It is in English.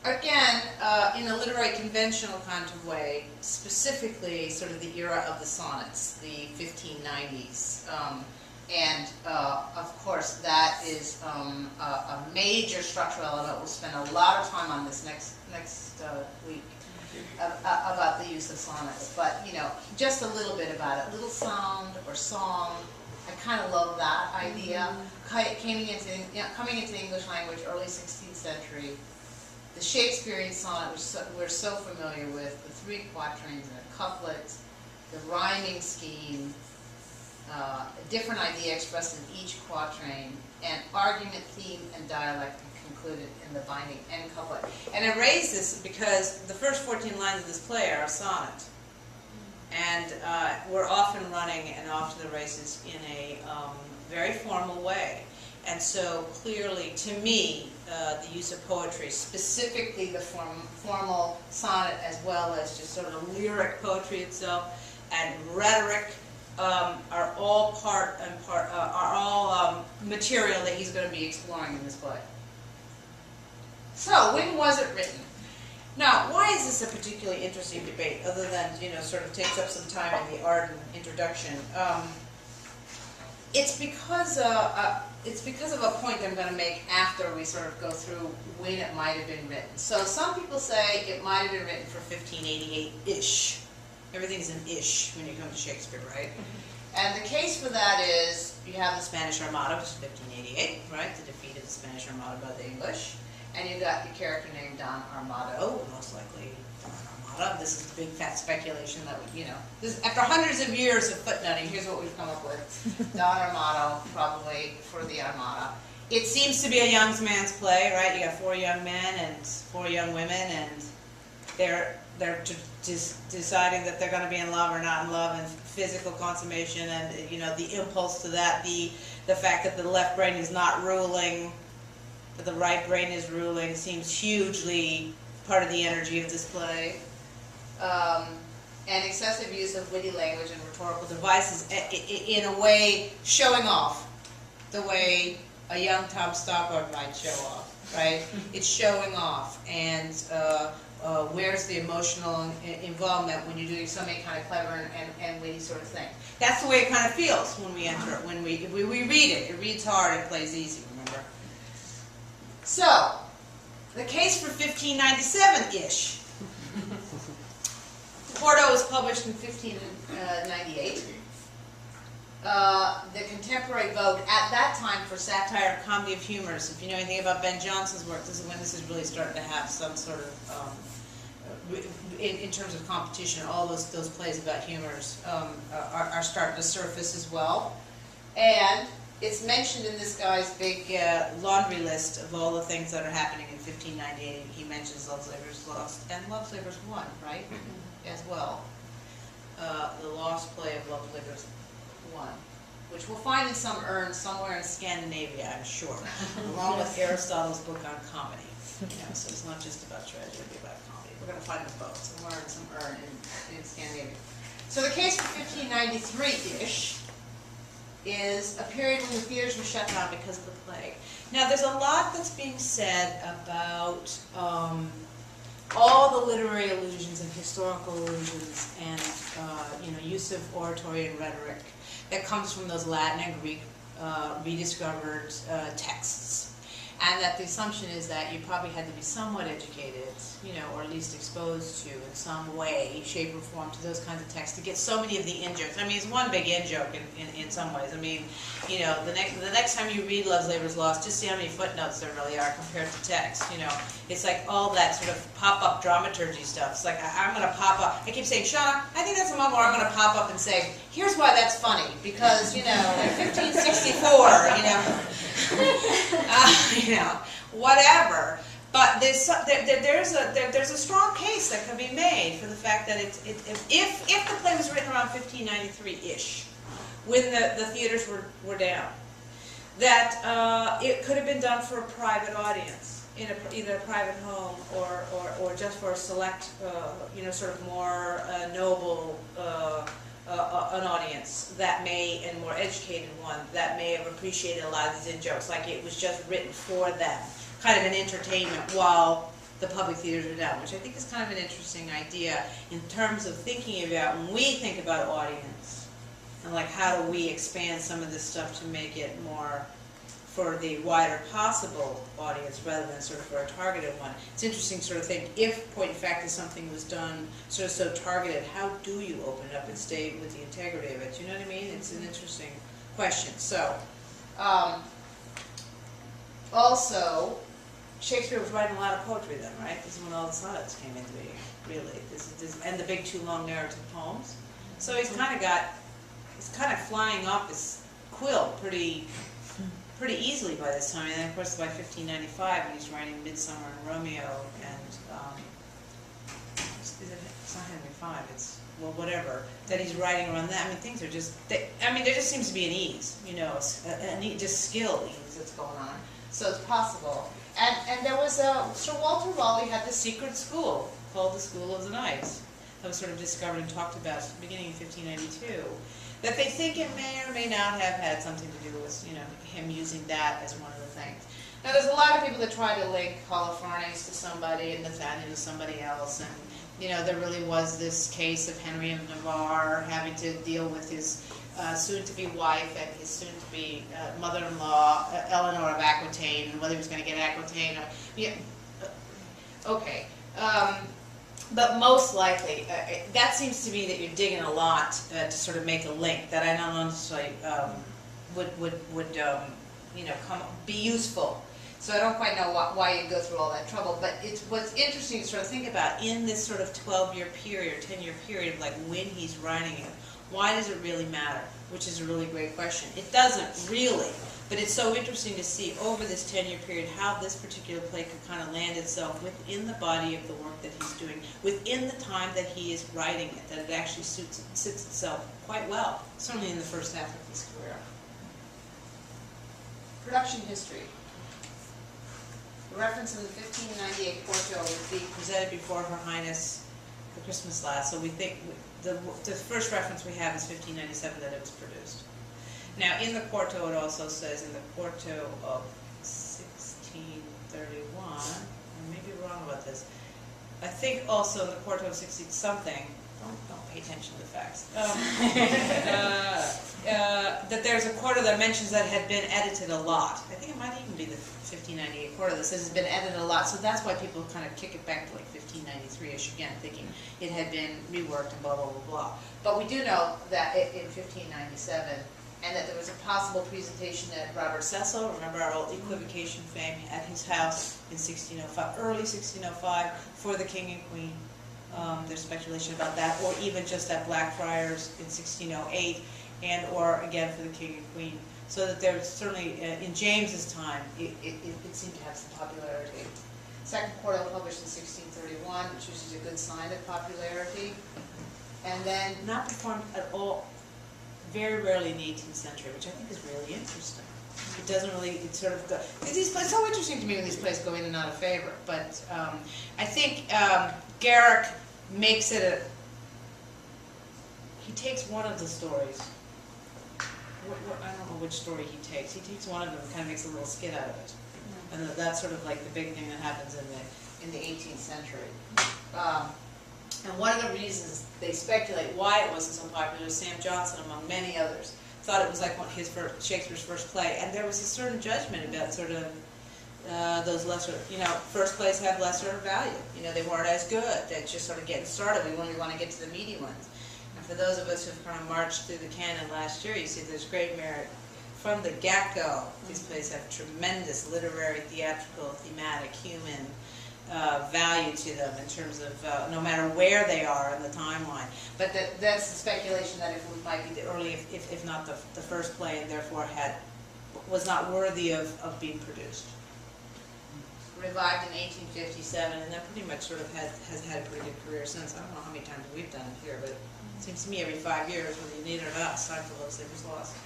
again, in a literary conventional kind of way, specifically sort of the era of the sonnets, the 1590s. And of course, that is a major structural element. We'll spend a lot of time on this next week about the use of sonnets. But you know, just a little bit about it. Little sound or song. I kind of love that idea. Coming into the English language, early 16th century. The Shakespearean sonnet, which we're so familiar with, the 3 quatrains and a couplet, the rhyming scheme, a different idea expressed in each quatrain, and argument, theme, and dialect concluded in the binding end couplet. And I raise this because the first 14 lines of this play are a sonnet. And we're often running and off to the races in a very formal way. And so clearly, to me, the use of poetry, specifically the formal sonnet, as well as just sort of lyric poetry itself, and rhetoric, are all material that he's going to be exploring in this play. So, when was it written? Now, why is this a particularly interesting debate, other than, you know, sort of takes up some time in the Arden introduction? It's because of a point I'm going to make after we sort of go through when it might have been written. So some people say it might have been written for 1588-ish. Everything's an ish when you come to Shakespeare, right? And the case for that is you have the Spanish Armada, which is 1588, right? The defeat of the Spanish Armada by the English. And you've got your character named Don Armado, most likely Don Armada. This is the big fat speculation that we, you know, after hundreds of years of footnoting, here's what we've come up with. Don Armado, probably for the Armada. It seems to be a young man's play, right? You got 4 young men and 4 young women, and they're just deciding that they're going to be in love or not in love, and physical consummation, and you know, the impulse to that, the fact that the left brain is not ruling, but the right brain is ruling, seems hugely part of the energy of this play. And excessive use of witty language and rhetorical devices, in a way showing off, the way a young Tom Stoppard might show off, right? It's showing off, and where's the emotional involvement when you're doing something kind of clever and witty sort of thing. That's the way it kind of feels when we enter it, when we read it. It reads hard and plays easy, remember? So, the case for 1597-ish. Quarto was published in 1598. The contemporary vogue at that time for satire and comedy of humors. If you know anything about Ben Jonson's work, this is when this is really starting to have some sort of, in terms of competition, all those plays about humors are starting to surface as well. And it's mentioned in this guy's big laundry list of all the things that are happening in 1598. He mentions Love's Labour's Lost and Love's Labour's Won, right? As well. The lost play of Love's Labour's Won, which we'll find in some urn somewhere in Scandinavia, I'm sure, along with Aristotle's book on comedy. You know, so it's not just about tragedy, it'll be about comedy. We're going to find them both somewhere in some urn in Scandinavia. So the case for 1593-ish is a period when the theaters were shut down because of the plague. Now, there's a lot that's being said about all the literary allusions and historical allusions and you know, use of oratory and rhetoric that comes from those Latin and Greek rediscovered texts. And that the assumption is that you probably had to be somewhat educated, you know, or at least exposed to in some way, shape, or form to those kinds of texts to get so many of the in-jokes. I mean, it's one big in-joke in some ways. I mean, you know, the next time you read Love's Labour's Lost, just see how many footnotes there really are compared to text, you know. It's like all that sort of pop-up dramaturgy stuff. It's like, I'm going to pop up. I keep saying, Shauna, I think that's a moment where I'm going to pop up and say, here's why that's funny. Because, you know, in 1564, you know, you know, whatever. But there's a strong case that can be made for the fact that if the play was written around 1593-ish, when the theaters were down, that it could have been done for a private audience, in either a private home or just for a select, you know, sort of more noble an audience that may, and more educated one, that may have appreciated a lot of these in-jokes, like it was just written for them, kind of an entertainment while the public theaters are down, which I think is kind of an interesting idea in terms of thinking about when we think about audience, and like how do we expand some of this stuff to make it more for the wider possible audience rather than sort of for a targeted one. It's interesting to sort of think, if point of fact is something was done sort of so targeted, how do you open it up and stay with the integrity of it? Do you know what I mean? It's an interesting question. So, also, Shakespeare was writing a lot of poetry then, right? This is when all the sonnets came into being, really. And the big, too long narrative poems. So he's kind of flying off his quill pretty easily by this time. And then, of course, by 1595, when he's writing Midsummer and Romeo, and it's not Henry V, it's, well, whatever, that he's writing around that. I mean, things are just, there just seems to be an ease, you know, just skill ease that's going on. So it's possible. And there was Sir Walter Raleigh had this secret school called the School of the Knights that was sort of discovered and talked about at the beginning of 1592. That they think it may or may not have had something to do with, you know, him using that as one of the things. Now, there's a lot of people that try to link Holofernes to somebody and Nathaniel to somebody else, and, you know, there really was this case of Henry of Navarre having to deal with his soon-to-be wife and his soon-to-be mother-in-law, Eleanor of Aquitaine, and whether he was going to get Aquitaine or, yeah, okay. But most likely, that seems to me that you're digging a lot to sort of make a link that I don't necessarily would you know, be useful. So I don't quite know why you go through all that trouble. But it's what's interesting to sort of think about in this sort of 12-year period, or 10-year period of like when he's writing it. Why does it really matter? Which is a really great question. It doesn't really. But it's so interesting to see over this 10-year period how this particular play could kind of land itself within the body of the work that he's doing, within the time that he is writing it, that it actually sits itself quite well, certainly in the first half of his career. Production history. The reference in the 1598 quarto would be presented before Her Highness the Christmas last, so we think the first reference we have is 1597 that it was produced. Now, in the quarto, it also says, in the quarto of 1631, I may be wrong about this, I think also in the quarto of 60-something, don't pay attention to the facts, that there's a quarto that mentions that it had been edited a lot. I think it might even be the 1598 quarto that says it's been edited a lot, so that's why people kind of kick it back to like 1593-ish again, thinking it had been reworked and blah, blah, blah, blah. But we do know that in 1597, and that there was a possible presentation at Robert Cecil, remember our old equivocation fame, at his house in 1605, early 1605, for the King and Queen. There's speculation about that, or even just at Blackfriars in 1608, and or again for the King and Queen. So that there's certainly, in James's time, it seemed to have some popularity. Second quarto published in 1631, which is a good sign of popularity. And then not performed at all, very rarely in the 18th century, which I think is really interesting. It doesn't really, it sort of go, it's so interesting to me when these plays go in and out of favor, but I think Garrick makes it he takes one of the stories, I don't know which story he takes one of them and kind of makes a little skit out of it. And that's sort of like the big thing that happens in the 18th century. And one of the reasons they speculate why it wasn't so popular is Sam Johnson, among many others, thought it was like Shakespeare's first play. And there was a certain judgment about sort of those lesser, you know, first plays have lesser value. You know, they weren't as good. They're just sort of getting started. We only want to get to the meaty ones. And for those of us who've kind of marched through the canon last year, you see there's great merit from the get-go. These plays have tremendous literary, theatrical, thematic, human value to them in terms of no matter where they are in the timeline. But that's the speculation that it might be the early, if not the first play, and therefore was not worthy of being produced. Revived in 1857, and then pretty much sort of has had a pretty good career since. I don't know how many times we've done it here, but it seems to me every 5 years, whether you need it or not, it's time for Little Sleepers Lost.